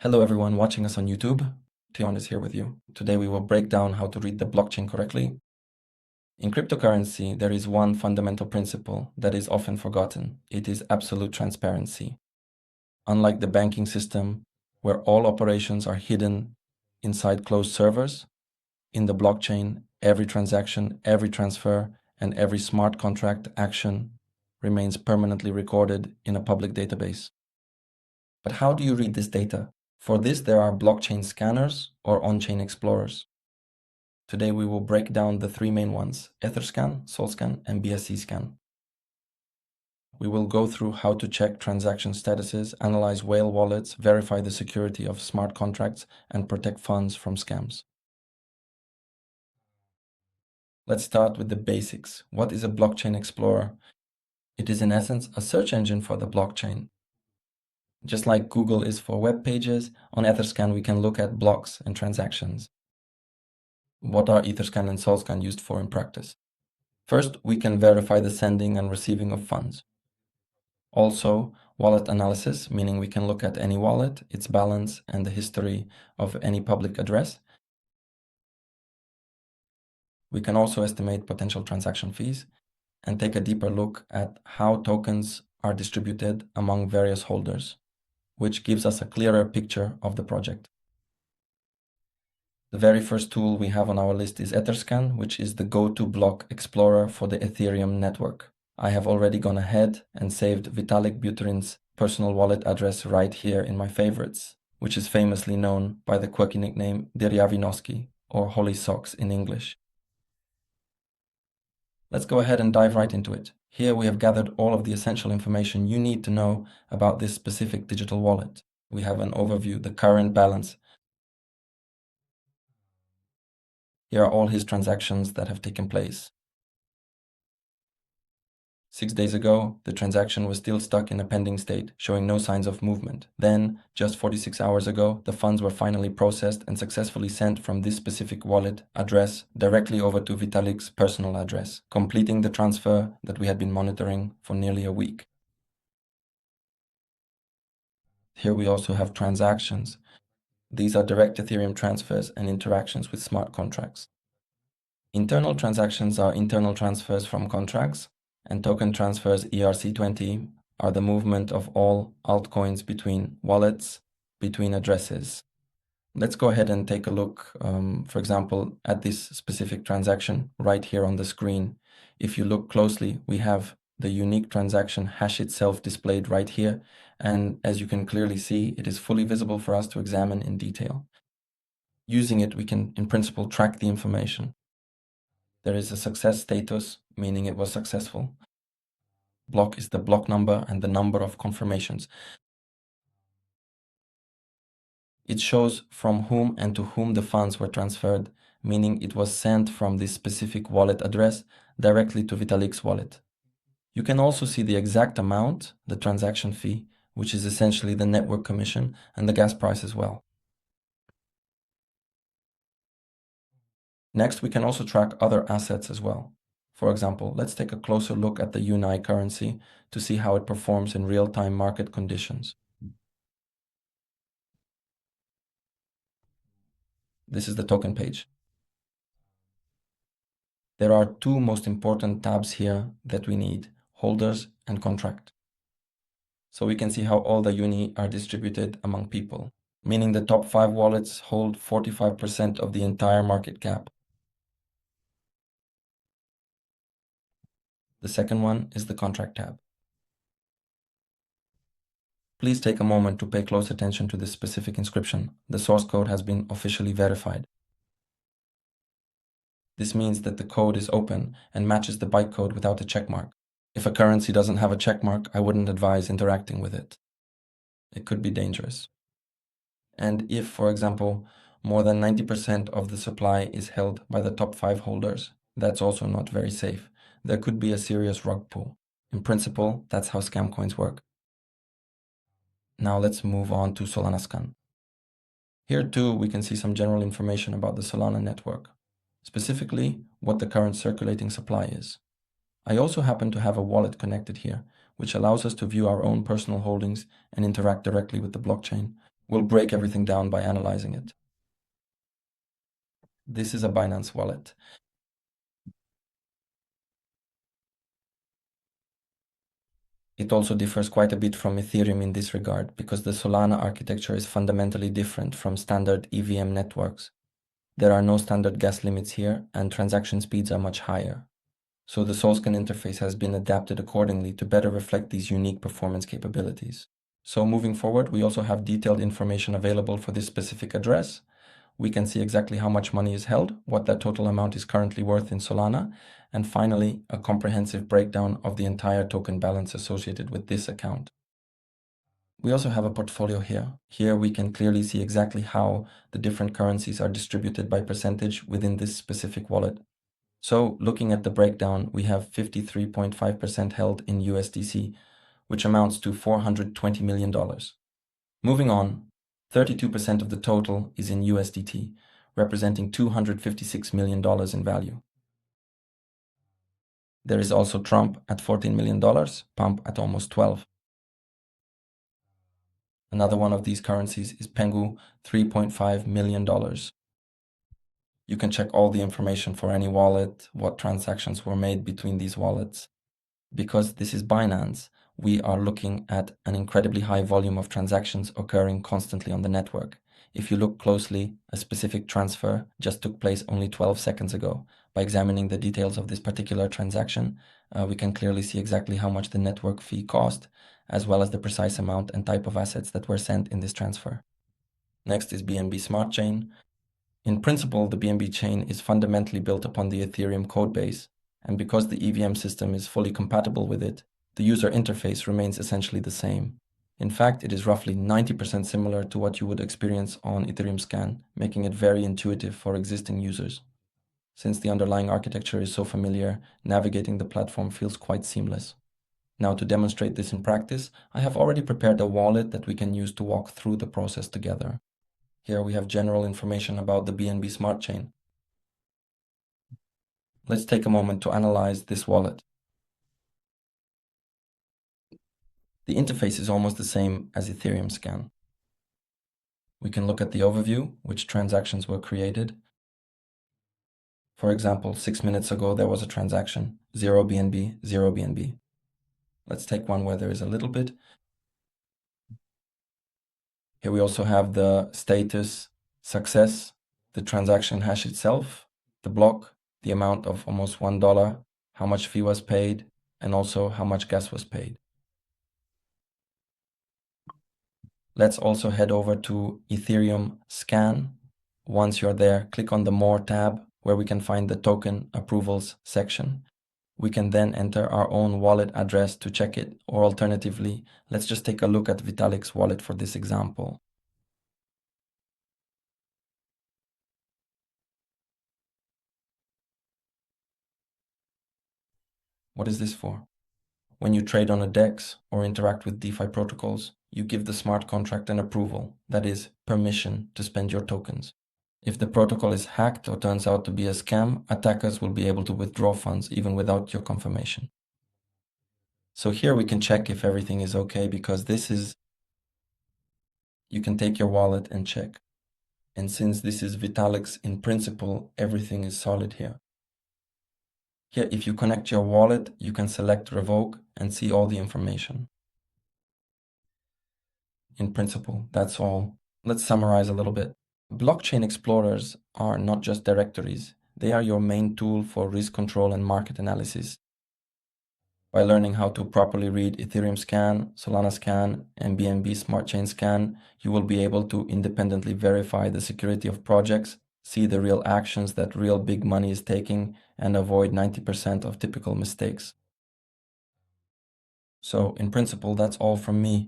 Hello everyone watching us on YouTube. Tion is here with you. Today we will break down how to read the blockchain correctly. In cryptocurrency, there is one fundamental principle that is often forgotten. It is absolute transparency. Unlike the banking system, where all operations are hidden inside closed servers, in the blockchain, every transaction, every transfer, and every smart contract action remains permanently recorded in a public database. But how do you read this data? For this, there are blockchain scanners or on-chain explorers. Today, we will break down the three main ones: Etherscan, Solscan, and BscScan. We will go through how to check transaction statuses, analyze whale wallets, verify the security of smart contracts, and protect funds from scams. Let's start with the basics. What is a blockchain explorer? It is in essence a search engine for the blockchain. Just like Google is for web pages, on Etherscan we can look at blocks and transactions. What are Etherscan and Solscan used for in practice? First, we can verify the sending and receiving of funds. Also, wallet analysis, meaning we can look at any wallet, its balance, and the history of any public address. We can also estimate potential transaction fees and take a deeper look at how tokens are distributed among various holders, which gives us a clearer picture of the project. The very first tool we have on our list is Etherscan, which is the go-to block explorer for the Ethereum network. I have already gone ahead and saved Vitalik Buterin's personal wallet address right here in my favorites, which is famously known by the quirky nickname Dyryavinoski, or Holy Socks in English. Let's go ahead and dive right into it. Here we have gathered all of the essential information you need to know about this specific digital wallet. We have an overview, the current balance. Here are all his transactions that have taken place. 6 days ago, the transaction was still stuck in a pending state, showing no signs of movement. Then, just 46 hours ago, the funds were finally processed and successfully sent from this specific wallet address directly over to Vitalik's personal address, completing the transfer that we had been monitoring for nearly a week. Here we also have transactions. These are direct Ethereum transfers and interactions with smart contracts. Internal transactions are internal transfers from contracts, and token transfers ERC20 are the movement of all altcoins between wallets, between addresses. Let's go ahead and take a look, for example, at this specific transaction right here on the screen. If you look closely, we have the unique transaction hash itself displayed right here. And as you can clearly see, it is fully visible for us to examine in detail. Using it, we can, in principle, track the information. There is a success status, meaning it was successful. Block is the block number and the number of confirmations. It shows from whom and to whom the funds were transferred, meaning it was sent from this specific wallet address directly to Vitalik's wallet. You can also see the exact amount, the transaction fee, which is essentially the network commission, and the gas price as well. Next, we can also track other assets as well. For example, let's take a closer look at the UNI currency to see how it performs in real-time market conditions. This is the token page. There are two most important tabs here that we need: holders and contract. So we can see how all the UNI are distributed among people, meaning the top 5 wallets hold 45% of the entire market cap. The second one is the contract tab. Please take a moment to pay close attention to this specific inscription. The source code has been officially verified. This means that the code is open and matches the bytecode without a checkmark. If a currency doesn't have a checkmark, I wouldn't advise interacting with it. It could be dangerous. And if, for example, more than 90% of the supply is held by the top 5 holders, that's also not very safe. There could be a serious rug pull. In principle, that's how scam coins work. Now let's move on to Solana Scan. Here too, we can see some general information about the Solana network, specifically what the current circulating supply is. I also happen to have a wallet connected here, which allows us to view our own personal holdings and interact directly with the blockchain. We'll break everything down by analyzing it. This is a Binance wallet. It also differs quite a bit from Ethereum in this regard because the Solana architecture is fundamentally different from standard EVM networks. There are no standard gas limits here, and transaction speeds are much higher. So the Solscan interface has been adapted accordingly to better reflect these unique performance capabilities. So moving forward, we also have detailed information available for this specific address. We can see exactly how much money is held, what that total amount is currently worth in Solana, and finally, a comprehensive breakdown of the entire token balance associated with this account. We also have a portfolio here. Here we can clearly see exactly how the different currencies are distributed by percentage within this specific wallet. So looking at the breakdown, we have 53.5% held in USDC, which amounts to $420 million. Moving on, 32% of the total is in USDT, representing $256 million in value. There is also Trump at $14 million, Pump at almost 12. Another one of these currencies is Pengu, $3.5 million. You can check all the information for any wallet, what transactions were made between these wallets. Because this is Binance, we are looking at an incredibly high volume of transactions occurring constantly on the network. If you look closely, a specific transfer just took place only 12 seconds ago. By examining the details of this particular transaction, we can clearly see exactly how much the network fee cost, as well as the precise amount and type of assets that were sent in this transfer. Next is BNB Smart Chain. In principle, the BNB chain is fundamentally built upon the Ethereum codebase, and because the EVM system is fully compatible with it, the user interface remains essentially the same. In fact, it is roughly 90% similar to what you would experience on Etherscan, making it very intuitive for existing users. Since the underlying architecture is so familiar, navigating the platform feels quite seamless. Now, to demonstrate this in practice, I have already prepared a wallet that we can use to walk through the process together. Here we have general information about the BNB Smart Chain. Let's take a moment to analyze this wallet. The interface is almost the same as Etherscan. We can look at the overview, which transactions were created. For example, 6 minutes ago there was a transaction, 0 BNB, 0 BNB. Let's take one where there is a little bit. Here we also have the status, success, the transaction hash itself, the block, the amount of almost $1, how much fee was paid, and also how much gas was paid. Let's also head over to Ethereum Scan. Once you're there, click on the More tab where we can find the token approvals section. We can then enter our own wallet address to check it, or alternatively, let's just take a look at Vitalik's wallet for this example. What is this for? When you trade on a DEX or interact with DeFi protocols, you give the smart contract an approval, that is, permission to spend your tokens. If the protocol is hacked or turns out to be a scam, attackers will be able to withdraw funds even without your confirmation. So here we can check if everything is okay because you can take your wallet and check. And since this is Vitalik's in principle, everything is solid here. Here, if you connect your wallet, you can select revoke and see all the information. In principle, that's all. Let's summarize a little bit. Blockchain explorers are not just directories. They are your main tool for risk control and market analysis. By learning how to properly read Ethereum Scan, Solana Scan, and BNB Smart Chain Scan, you will be able to independently verify the security of projects, see the real actions that real big money is taking, and avoid 90% of typical mistakes. So, in principle, that's all from me.